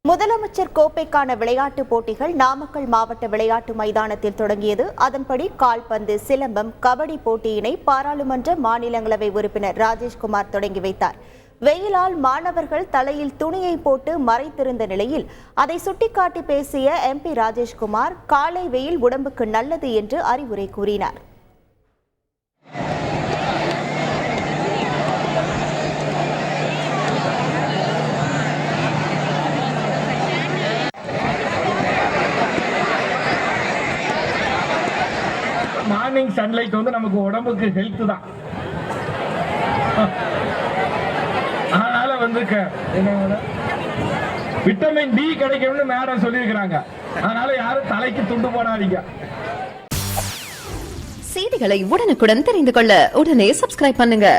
முதலமைச்சர் கோப்பைக்கான விளையாட்டுப் போட்டிகள் நாமக்கல் மாவட்ட விளையாட்டு மைதானத்தில் தொடங்கியது. அதன்படி கால்பந்து, சிலம்பம், கபடி போட்டியினை பாராளுமன்ற மாநிலங்களவை உறுப்பினர் ராஜேஷ்குமார் தொடங்கி வைத்தார். வெயிலால் மாணவர்கள் தலையில் துணியை போட்டு மறைத்திருந்த நிலையில் அதை சுட்டிக்காட்டி பேசிய MP ராஜேஷ்குமார், காலை வெயில் உடம்புக்கு நல்லது என்று அறிவுரை கூறினார். மார்னிங் சன்லைட் வந்து நமக்கு உடம்புக்கு ஹெல்த் தான். அதனால வந்து விட்டமின் டி கிடைக்கும்னு மேடம் சொல்லியிருக்கிறாங்க. அதனால யாரும் தலைக்கு துண்டு போடாதீங்க. செய்திகளை உடனுக்குடன் தெரிந்து கொள்ள உடனே சப்ஸ்கிரைப் பண்ணுங்க.